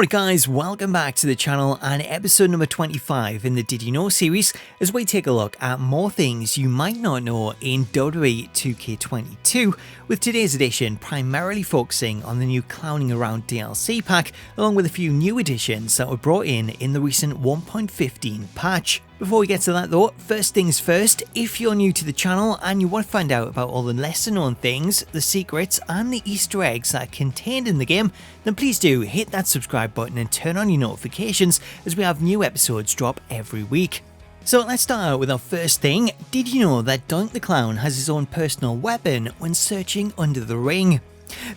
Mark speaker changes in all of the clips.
Speaker 1: Alright guys, welcome back to the channel and episode number 25 in the Did You Know series as we take a look at more things you might not know in WWE 2K22, with today's edition primarily focusing on the new Clowning Around DLC pack along with a few new additions that were brought in the recent 1.15 patch. Before we get to that though, first things first, if you're new to the channel and you want to find out about all the lesser known things, the secrets and the Easter eggs that are contained in the game, then please do hit that subscribe button and turn on your notifications as we have new episodes drop every week. So let's start out with our first thing. Did you know that Doink the Clown has his own personal weapon when searching under the ring?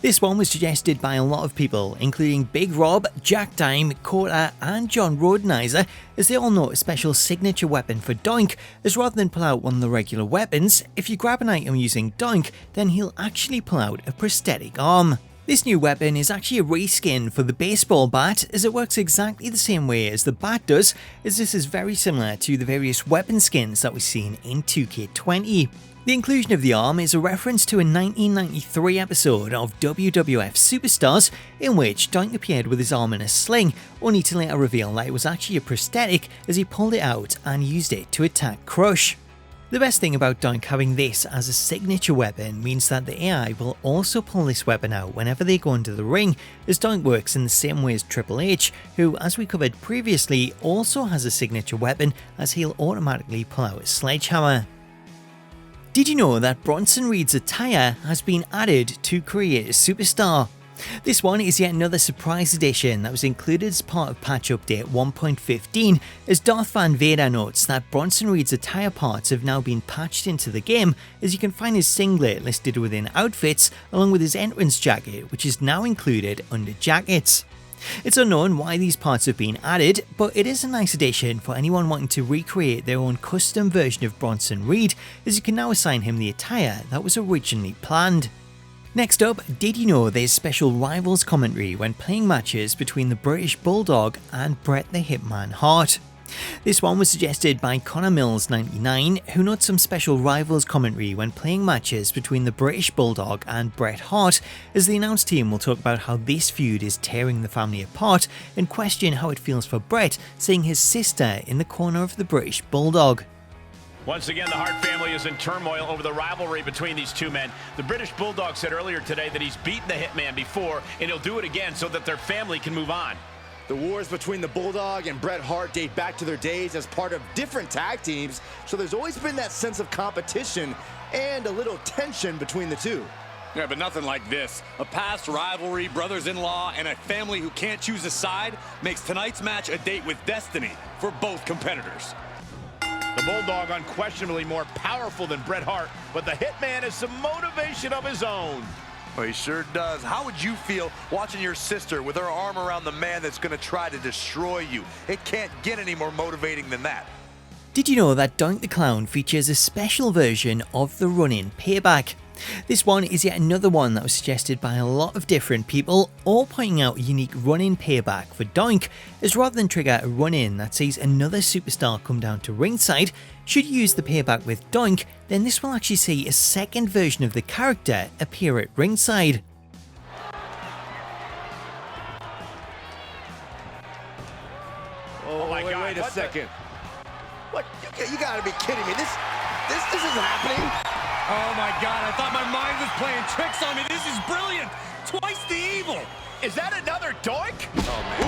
Speaker 1: This one was suggested by a lot of people, including Big Rob, Jack Dime, Kota and John Rodenizer, as they all know a special signature weapon for Doink, as rather than pull out one of the regular weapons, if you grab an item using Doink, then he'll actually pull out a prosthetic arm. This new weapon is actually a reskin for the baseball bat, as it works exactly the same way as the bat does, as this is very similar to the various weapon skins that we've seen in 2K20. The inclusion of the arm is a reference to a 1993 episode of WWF Superstars in which Doink appeared with his arm in a sling, only to later reveal that it was actually a prosthetic as he pulled it out and used it to attack Crush. The best thing about Doink having this as a signature weapon means that the AI will also pull this weapon out whenever they go into the ring, as Doink works in the same way as Triple H, who, as we covered previously, also has a signature weapon as he'll automatically pull out a sledgehammer. Did you know that Bronson Reed's attire has been added to create a superstar? This one is yet another surprise addition that was included as part of patch update 1.15, as Darth Van Vader notes that Bronson Reed's attire parts have now been patched into the game, as you can find his singlet listed within outfits along with his entrance jacket, which is now included under jackets. It's unknown why these parts have been added, but it is a nice addition for anyone wanting to recreate their own custom version of Bronson Reed, as you can now assign him the attire that was originally planned. Next up, did you know there's special Rivals commentary when playing matches between the British Bulldog and Bret the Hitman Hart? This one was suggested by Connor Mills 99, who notes some special Rivals commentary when playing matches between the British Bulldog and Bret Hart, as the announced team will talk about how this feud is tearing the family apart and question how it feels for Bret seeing his sister in the corner of the British Bulldog.
Speaker 2: Once again, the Hart family is in turmoil over the rivalry between these two men. The British Bulldog said earlier today that he's beaten the Hitman before and he'll do it again so that their family can move on.
Speaker 3: The wars between the Bulldog and Bret Hart date back to their days as part of different tag teams, so there's always been that sense of competition and a little tension between the two.
Speaker 4: Yeah, but nothing like this. A past rivalry, brothers-in-law, and a family who can't choose a side makes tonight's match a date with destiny for both competitors.
Speaker 2: The Bulldog unquestionably more powerful than Bret Hart, but the Hitman has some motivation of his own.
Speaker 5: Well, he sure does. How would you feel watching your sister with her arm around the man that's going to try to destroy you? It can't get any more motivating than that.
Speaker 1: Did you know that Doink the Clown features a special version of the Run In Payback? This one is yet another one that was suggested by a lot of different people, all pointing out a unique run-in payback for Doink, as rather than trigger a run-in that sees another superstar come down to ringside, should you use the payback with Doink, then this will actually see a second version of the character appear at ringside.
Speaker 3: Oh my God, wait a second. What? You gotta be kidding me. This isn't happening.
Speaker 4: Oh my God, I thought my mind was playing tricks on me. This is brilliant. Twice the evil.
Speaker 2: Is that another Doink?
Speaker 3: Oh man.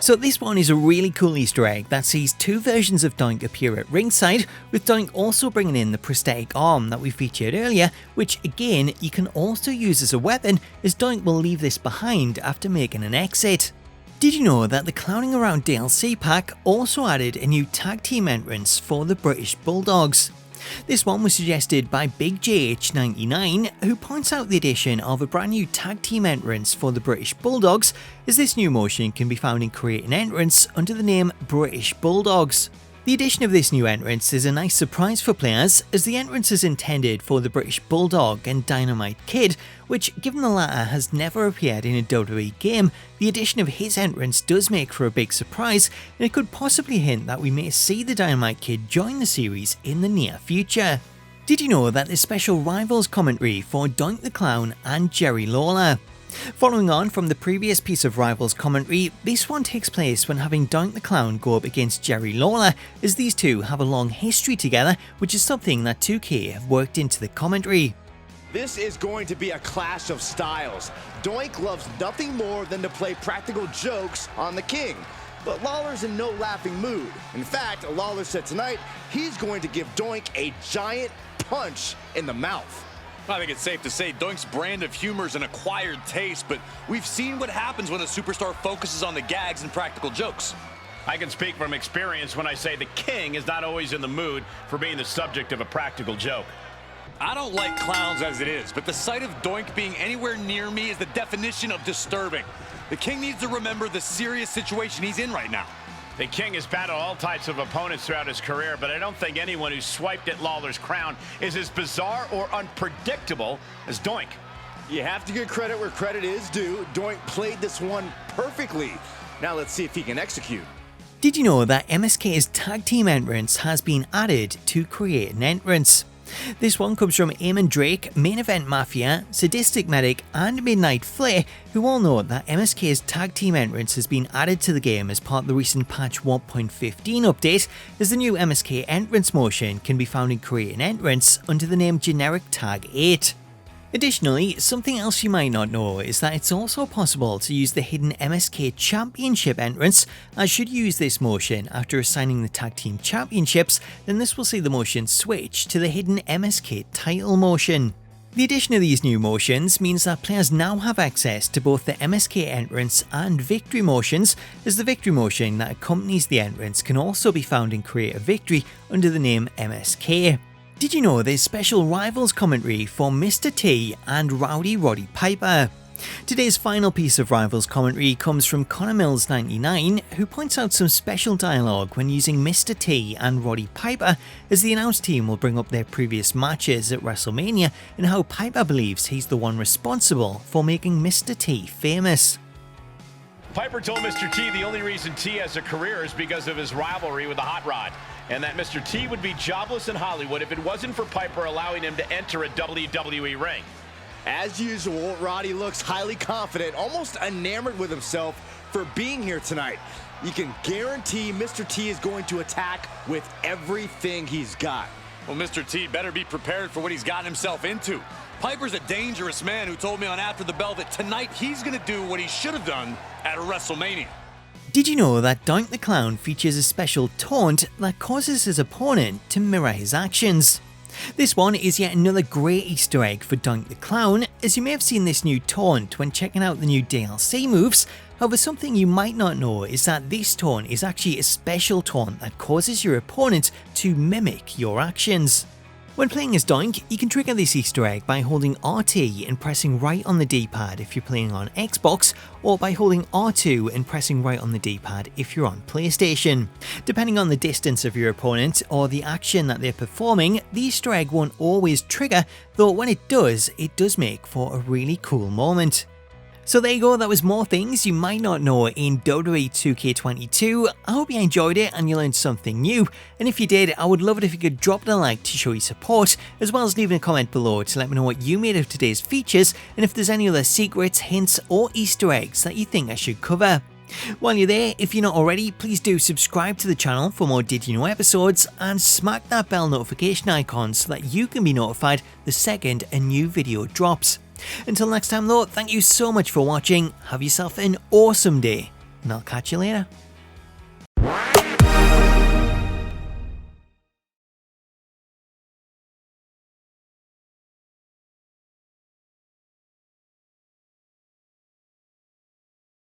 Speaker 1: So this one is a really cool Easter egg that sees two versions of Doink appear at ringside, with Doink also bringing in the prosthetic arm that we featured earlier, which again you can also use as a weapon, as Doink will leave this behind after making an exit. Did you know that the Clowning Around DLC pack also added a new tag team entrance for the British Bulldogs? This one was suggested by Big JH99, who points out the addition of a brand new tag team entrance for the British Bulldogs, as this new motion can be found in Create an Entrance under the name British Bulldogs. The addition of this new entrance is a nice surprise for players, as the entrance is intended for the British Bulldog and Dynamite Kid, which, given the latter has never appeared in a WWE game, the addition of his entrance does make for a big surprise, and it could possibly hint that we may see the Dynamite Kid join the series in the near future. Did you know that there's special Rivals commentary for Doink the Clown and Jerry Lawler? Following on from the previous piece of Rivals commentary, this one takes place when having Doink the Clown go up against Jerry Lawler, as these two have a long history together, which is something that 2K have worked into the commentary.
Speaker 3: This is going to be a clash of styles. Doink loves nothing more than to play practical jokes on the King, but Lawler's in no laughing mood. In fact, Lawler said tonight he's going to give Doink a giant punch in the mouth.
Speaker 4: I think it's safe to say Doink's brand of humor is an acquired taste, but we've seen what happens when a superstar focuses on the gags and practical jokes.
Speaker 2: I can speak from experience when I say the King is not always in the mood for being the subject of a practical joke.
Speaker 4: I don't like clowns as it is, but the sight of Doink being anywhere near me is the definition of disturbing. The King needs to remember the serious situation he's in right now.
Speaker 2: The King has battled all types of opponents throughout his career, but I don't think anyone who swiped at Lawler's crown is as bizarre or unpredictable as Doink.
Speaker 3: You have to give credit where credit is due. Doink played this one perfectly. Now let's see if he can execute.
Speaker 1: Did you know that MSK's tag team entrance has been added to create an entrance? This one comes from Eamon Drake, Main Event Mafia, Sadistic Medic and Midnight Flare, who all know that MSK's tag team entrance has been added to the game as part of the recent patch 1.15 update, as the new MSK entrance motion can be found in Create an Entrance under the name Generic Tag 8. Additionally, something else you might not know is that it's also possible to use the hidden MSK Championship entrance, as should you use this motion after assigning the Tag Team Championships, then this will see the motion switch to the hidden MSK title motion. The addition of these new motions means that players now have access to both the MSK entrance and victory motions, as the victory motion that accompanies the entrance can also be found in Create a Victory under the name MSK. Did you know there's special Rivals commentary for Mr. T and Roddy Piper? Today's final piece of Rivals commentary comes from Connor Mills 99, who points out some special dialogue when using Mr. T and Roddy Piper, as the announced team will bring up their previous matches at WrestleMania and how Piper believes he's the one responsible for making Mr. T famous.
Speaker 2: Piper told Mr. T the only reason T has a career is because of his rivalry with the Hot Rod, and that Mr. T would be jobless in Hollywood if it wasn't for Piper allowing him to enter a WWE ring.
Speaker 3: As usual, Roddy looks highly confident, almost enamored with himself for being here tonight. You can guarantee Mr. T is going to attack with everything he's got.
Speaker 4: Well, Mr. T better be prepared for what he's gotten himself into. Piper's a dangerous man who told me on After the Bell that tonight he's going to do what he should have done at WrestleMania.
Speaker 1: Did you know that Doink the Clown features a special taunt that causes his opponent to mirror his actions? This one is yet another great Easter egg for Doink the Clown, as you may have seen this new taunt when checking out the new DLC moves. However, something you might not know is that this taunt is actually a special taunt that causes your opponent to mimic your actions. When playing as Doink, you can trigger this Easter egg by holding RT and pressing right on the D-pad if you're playing on Xbox, or by holding R2 and pressing right on the D-pad if you're on PlayStation. Depending on the distance of your opponent or the action that they're performing, the Easter egg won't always trigger, though when it does make for a really cool moment. So there you go, that was more things you might not know in WWE 2K22. I hope you enjoyed it and you learned something new, and if you did, I would love it if you could drop it a like to show your support, as well as leaving a comment below to let me know what you made of today's features, and if there's any other secrets, hints or Easter eggs that you think I should cover. While you're there, if you're not already, please do subscribe to the channel for more Did You Know episodes, and smack that bell notification icon so that you can be notified the second a new video drops. Until next time though, thank you so much for watching, have yourself an awesome day, and I'll catch you later.